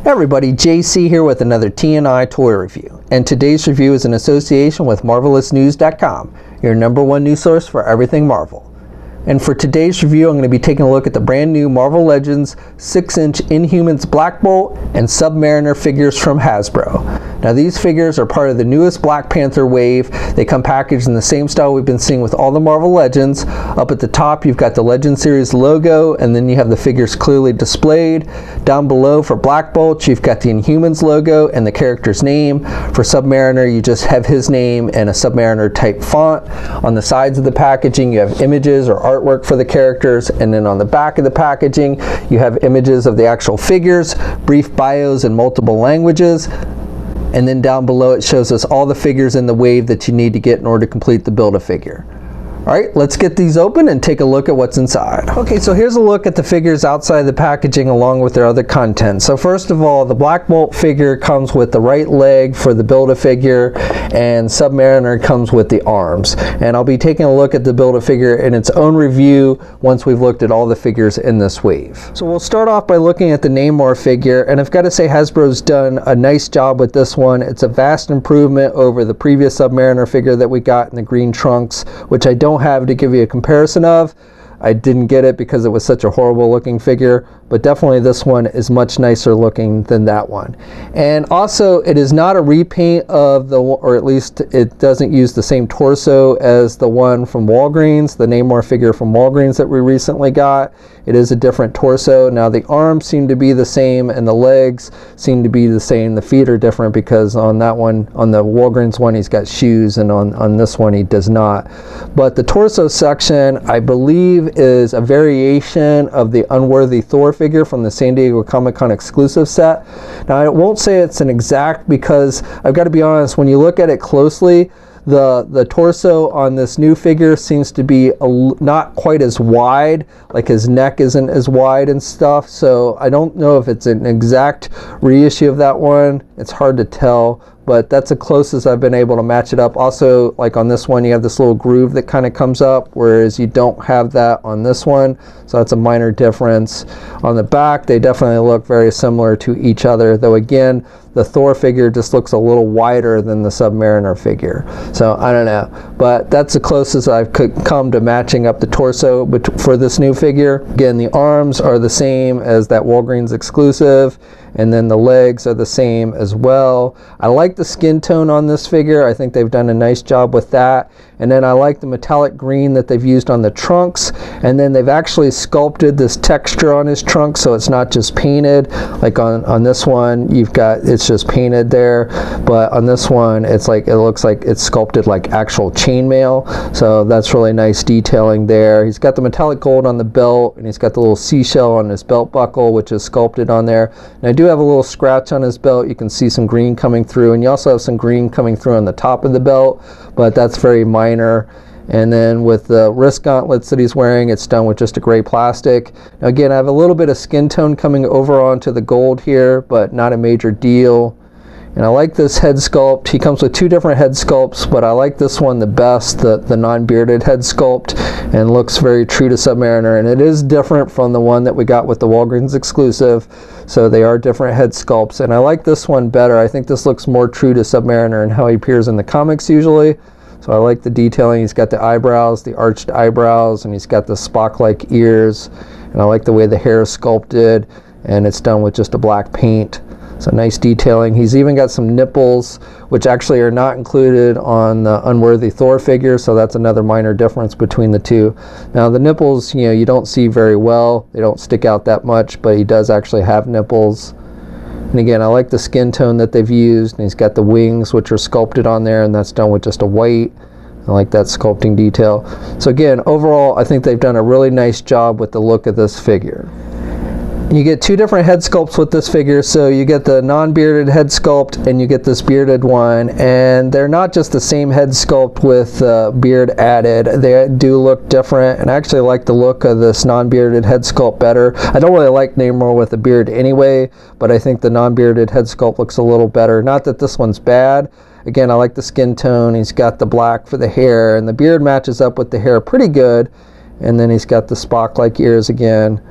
Hey everybody, JC here with another T&I toy review. And today's review is in association with MarvelousNews.com, your _1 news source for everything Marvel. And for today's review, I'm going to be taking a look at the brand new Marvel Legends 6-inch Inhumans Black Bolt and Submariner figures from Hasbro. Now these figures are part of the newest Black Panther wave. They come packaged in the same style we've been seeing with all the Marvel Legends. Up at the top you've got the Legend Series logo, and then you have the figures clearly displayed. Down below for Black Bolt you've got the Inhumans logo and the character's name. For Submariner you just have his name and a Submariner type font. On the sides of the packaging you have images or artwork for the characters, and then on the back of the packaging you have images of the actual figures, brief bios in multiple languages, and then down below it shows us all the figures in the wave that you need to get in order to complete the Build-A-Figure. Alright, let's get these open and take a look at what's inside. Okay, so here's a look at the figures outside the packaging along with their other content. So first of all, the Black Bolt figure comes with the right leg for the Build-A-Figure, and Submariner comes with the arms. And I'll be taking a look at the Build-A-Figure in its own review once we've looked at all the figures in this wave. So we'll start off by looking at the Namor figure, and I've got to say Hasbro's done a nice job with this one. It's a vast improvement over the previous Submariner figure that we got in the green trunks, which I don't have to give you a comparison of. I didn't get it because it was such a horrible looking figure, but definitely this one is much nicer looking than that one. And also it is not a repaint of the, or at least it doesn't use the same torso as the one from Walgreens, the Namor figure from Walgreens that we recently got. It is a different torso. Now the arms seem to be the same and the legs seem to be the same. The feet are different because on that one, on the Walgreens one, he's got shoes, and on this one he does not. But the torso section, I believe, is a variation of the Unworthy Thor figure from the San Diego Comic-Con exclusive set. Now I won't say it's an exact, because I've got to be honest, when you look at it closely, the torso on this new figure seems to be not quite as wide, like his neck isn't as wide and stuff, so I don't know if it's an exact reissue of that one. It's hard to tell, but that's the closest I've been able to match it up. Also, like on this one, you have this little groove that kind of comes up, whereas you don't have that on this one, so that's a minor difference. On the back, they definitely look very similar to each other, though again, the Thor figure just looks a little wider than the Submariner figure. So I don't know, but that's the closest I've come to matching up the torso for this new figure. Again, the arms are the same as that Walgreens exclusive, and then the legs are the same as well. I like the skin tone on this figure. I think they've done a nice job with that. And then I like the metallic green that they've used on the trunks, and then they've actually sculpted this texture on his trunk, so it's not just painted. Like on this one, you've got, it's just painted there, but on this one it's like, it looks like it's sculpted like actual chainmail, so that's really nice detailing there. He's got the metallic gold on the belt, and he's got the little seashell on his belt buckle, which is sculpted on there. And I do have a little scratch on his belt. You can see some green coming through, and you also have some green coming through on the top of the belt, but that's very minor. And then with the wrist gauntlets that he's wearing, it's done with just a gray plastic. Now again, I have a little bit of skin tone coming over onto the gold here, but not a major deal. And I like this head sculpt. He comes with two different head sculpts, but I like this one the best, the non-bearded head sculpt, and looks very true to Submariner. And it is different from the one that we got with the Walgreens exclusive, so they are different head sculpts. And I like this one better. I think this looks more true to Submariner and how he appears in the comics usually. So I like the detailing. He's got the eyebrows, the arched eyebrows, and he's got the Spock-like ears. And I like the way the hair is sculpted, and it's done with just a black paint. So nice detailing. He's even got some nipples, which actually are not included on the Unworthy Thor figure, so that's another minor difference between the two. Now the nipples, you don't see very well. They don't stick out that much, but he does actually have nipples. And again, I like the skin tone that they've used, and he's got the wings, which are sculpted on there, and that's done with just a white. I like that sculpting detail. So again, overall, I think they've done a really nice job with the look of this figure. You get two different head sculpts with this figure, so you get the non-bearded head sculpt and you get this bearded one, and they're not just the same head sculpt with beard added. They do look different, and I actually like the look of this non-bearded head sculpt better. I don't really like Namor with a beard anyway, but I think the non-bearded head sculpt looks a little better. Not that this one's bad. Again, I like the skin tone. He's got the black for the hair, and the beard matches up with the hair pretty good, and then he's got the Spock-like ears again.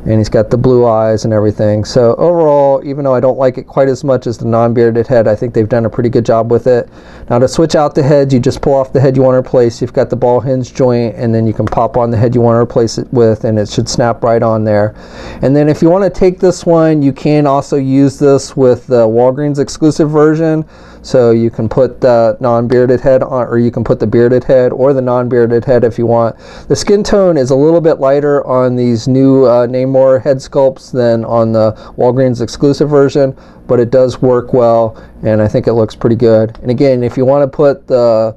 and he's got the blue eyes and everything. So overall, even though I don't like it quite as much as the non-bearded head, I think they've done a pretty good job with it. Now to switch out the heads, you just pull off the head you want to replace. You've got the ball hinge joint, and then you can pop on the head you want to replace it with, and it should snap right on there. And then if you want to take this one, you can also use this with the Walgreens exclusive version. So you can put the non-bearded head on, or you can put the bearded head or the non-bearded head if you want. The skin tone is a little bit lighter on these new Namor head sculpts than on the Walgreens exclusive version, but it does work well, and I think it looks pretty good. And again, if you want to put the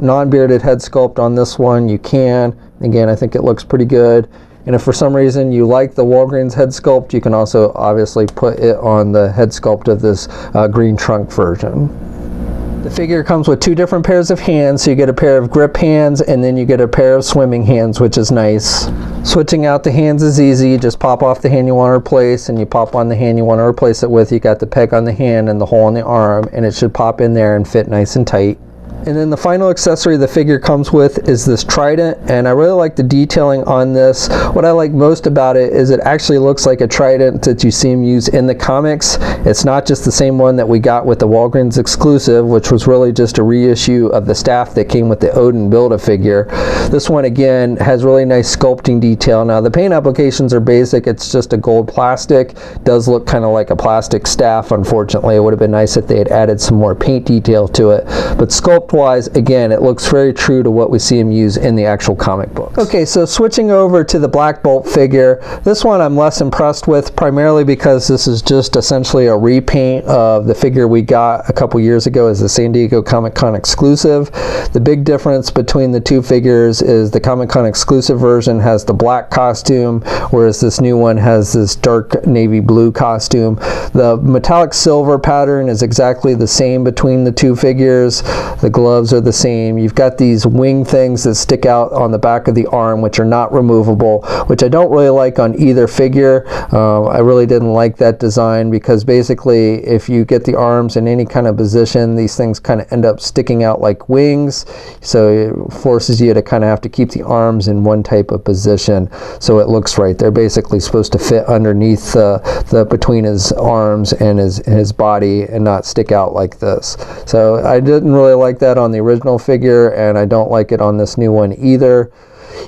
non-bearded head sculpt on this one, you can. Again, I think it looks pretty good. And if for some reason you like the Walgreens head sculpt, you can also obviously put it on the head sculpt of this green trunk version. The figure comes with two different pairs of hands, so you get a pair of grip hands and then you get a pair of swimming hands, which is nice. Switching out the hands is easy. You just pop off the hand you want to replace and you pop on the hand you want to replace it with. You got the peg on the hand and the hole in the arm, and it should pop in there and fit nice and tight. And then the final accessory the figure comes with is this trident, and I really like the detailing on this. What I like most about it is it actually looks like a trident that you see him use in the comics. It's not just the same one that we got with the Walgreens exclusive, which was really just a reissue of the staff that came with the Odin Build-A-Figure. This one again has really nice sculpting detail. Now the paint applications are basic. It's just a gold plastic. Does look kind of like a plastic staff. Unfortunately, it would have been nice if they had added some more paint detail to it, but sculpt wise, again, it looks very true to what we see him use in the actual comic books. Okay, so switching over to the Black Bolt figure, this one I'm less impressed with, primarily because this is just essentially a repaint of the figure we got a couple years ago as the San Diego Comic-Con exclusive. The big difference between the two figures is the Comic-Con exclusive version has the black costume, whereas this new one has this dark navy blue costume. The metallic silver pattern is exactly the same between the two figures. The gloves are the same. You've got these wing things that stick out on the back of the arm, which are not removable, which I don't really like on either figure. I really didn't like that design because basically if you get the arms in any kind of position, these things kind of end up sticking out like wings, so it forces you to kind of have to keep the arms in one type of position so it looks right. They're basically supposed to fit underneath between his arms and his body and not stick out like this. So I didn't really like that on the original figure, and I don't like it on this new one either.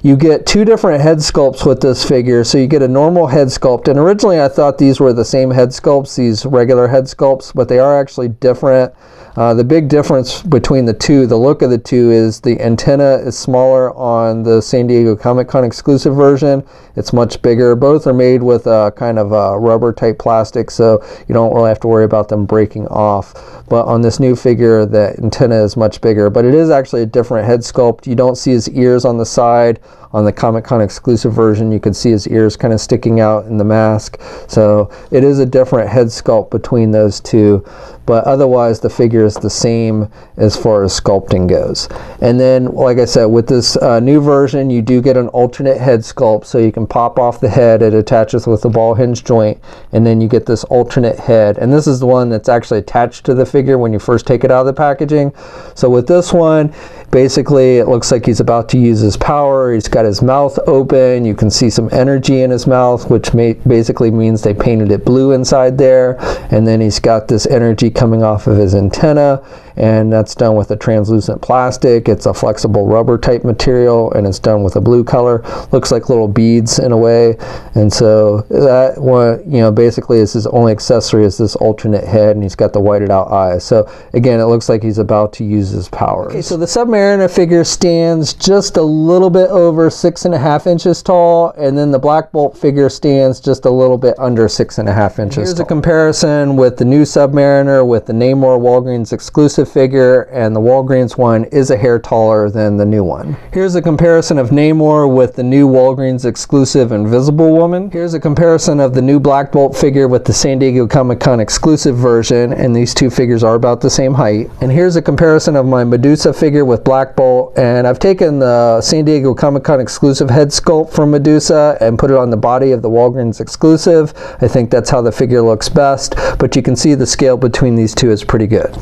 You get two different head sculpts with this figure. So you get a normal head sculpt, and originally I thought these were the same head sculpts, these regular head sculpts, but they are actually different. The big difference between the two, the look of the two, is the antenna is smaller on the San Diego Comic-Con exclusive version. It's much bigger. Both are made with a kind of a rubber type plastic, so you don't really have to worry about them breaking off. But on this new figure, the antenna is much bigger, but it is actually a different head sculpt. You don't see his ears on the side. On the Comic-Con exclusive version, you can see his ears kind of sticking out in the mask. So it is a different head sculpt between those two, but otherwise the figure is the same as far as sculpting goes. And then, like I said, with this new version, you do get an alternate head sculpt, so you can pop off the head. It attaches with the ball hinge joint, and then you get this alternate head. And this is the one that's actually attached to the figure when you first take it out of the packaging. So with this one, basically it looks like he's about to use his power. He's got his mouth open. You can see some energy in his mouth, which basically means they painted it blue inside there. And then he's got this energy coming off of his antenna, and that's done with a translucent plastic. It's a flexible rubber type material, and it's done with a blue color. Looks like little beads in a way. And so that one, you know, basically is his only accessory, is this alternate head, and he's got the whited out eyes. So again, it looks like he's about to use his powers. Okay, so the Submariner figure stands just a little bit over 6.5 inches tall, and then the Black Bolt figure stands just a little bit under 6.5 inches tall. Here's a comparison with the new Submariner with the Namor Walgreens exclusive figure, and the Walgreens one is a hair taller than the new one. Here's a comparison of Namor with the new Walgreens exclusive Invisible Woman. Here's a comparison of the new Black Bolt figure with the San Diego Comic-Con exclusive version, and these two figures are about the same height. And here's a comparison of my Medusa figure with Black Bolt, and I've taken the San Diego Comic-Con exclusive head sculpt from Medusa and put it on the body of the Walgreens exclusive. I think that's how the figure looks best, but you can see the scale between these two is pretty good.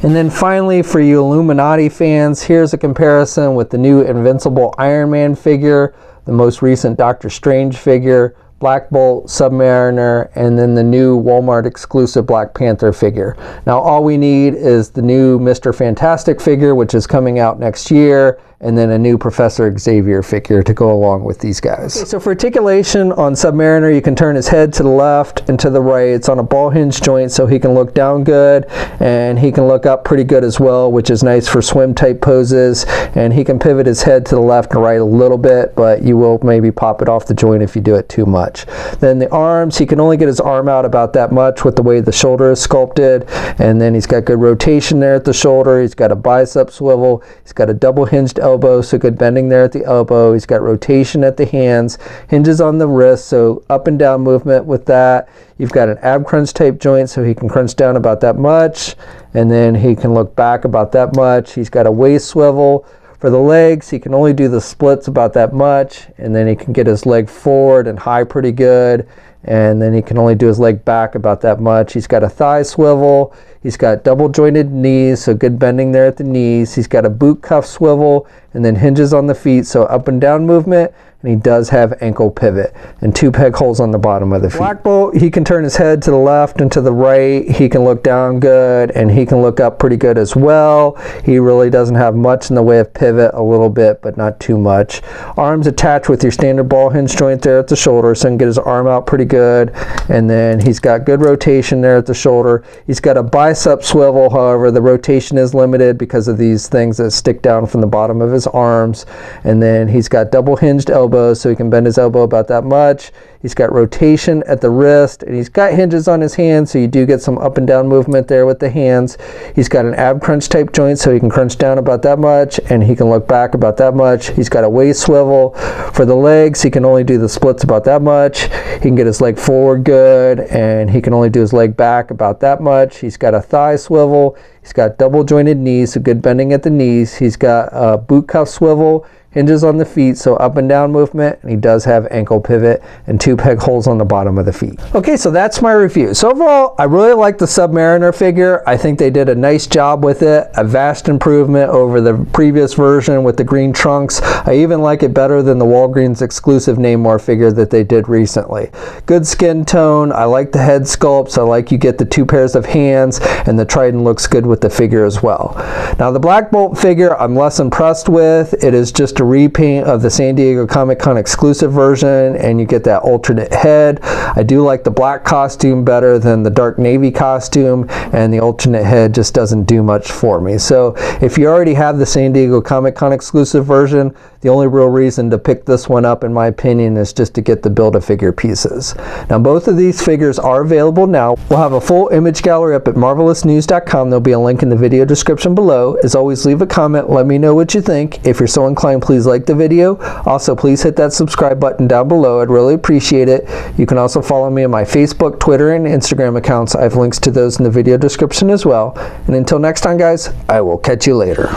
And then finally, for you Illuminati fans, here's a comparison with the new Invincible Iron Man figure, the most recent Doctor Strange figure, Black Bolt, Submariner, and then the new Walmart exclusive Black Panther figure. Now all we need is the new Mr. Fantastic figure, which is coming out next year, and then a new Professor Xavier figure to go along with these guys. Okay, so for articulation on Submariner, you can turn his head to the left and to the right. It's on a ball hinge joint, so he can look down good and he can look up pretty good as well, which is nice for swim type poses. And he can pivot his head to the left and right a little bit, but you will maybe pop it off the joint if you do it too much. Then the arms, he can only get his arm out about that much with the way the shoulder is sculpted, and then he's got good rotation there at the shoulder. He's got a bicep swivel, he's got a double hinged elbow, so good bending there at the elbow. He's got rotation at the hands, hinges on the wrist, so up and down movement with that. You've got an ab crunch type joint, so he can crunch down about that much, and then he can look back about that much. He's got a waist swivel. For the legs, he can only do the splits about that much, and then he can get his leg forward and high pretty good, and then he can only do his leg back about that much. He's got a thigh swivel. He's got double jointed knees, so good bending there at the knees. He's got a boot cuff swivel, and then hinges on the feet, so up and down movement. And he does have ankle pivot and 2 peg holes on the bottom of the feet. Black Bolt, he can turn his head to the left and to the right. He can look down good, and he can look up pretty good as well. He really doesn't have much in the way of pivot, a little bit, but not too much. Arms attached with your standard ball hinge joint there at the shoulder, so he can get his arm out pretty good. And then he's got good rotation there at the shoulder. He's got a bicep swivel, however, the rotation is limited because of these things that stick down from the bottom of his arms. And then he's got double hinged elbow, so he can bend his elbow about that much. He's got rotation at the wrist, and he's got hinges on his hands, so you do get some up and down movement there with the hands. He's got an ab crunch type joint, so he can crunch down about that much, and he can look back about that much. He's got a waist swivel. For the legs, he can only do the splits about that much. He can get his leg forward good, and he can only do his leg back about that much. He's got a thigh swivel. He's got double jointed knees, so good bending at the knees. He's got a boot cuff swivel, hinges on the feet, so up and down movement, and he does have ankle pivot and 2 peg holes on the bottom of the feet. Okay, so that's my review. So overall, I really like the Submariner figure. I think they did a nice job with it, a vast improvement over the previous version with the green trunks. I even like it better than the Walgreens exclusive Namor figure that they did recently. Good skin tone, I like the head sculpts, I like you get the 2 pairs of hands, and the trident looks good with the figure as well. Now the Black Bolt figure, I'm less impressed with. It is just a repaint of the San Diego Comic-Con exclusive version, and you get that alternate head. I do like the black costume better than the dark navy costume, and the alternate head just doesn't do much for me. So if you already have the San Diego Comic-Con exclusive version, the only real reason to pick this one up, in my opinion, is just to get the Build-A-Figure pieces. Now both of these figures are available now. We'll have a full image gallery up at marvelousnews.com. There'll be a link in the video description below. As always, leave a comment, let me know what you think. If you're so inclined, please like the video. Also, please hit that subscribe button down below. I'd really appreciate it. You can also follow me on my Facebook, Twitter, and Instagram accounts. I have links to those in the video description as well. And until next time, guys, I will catch you later.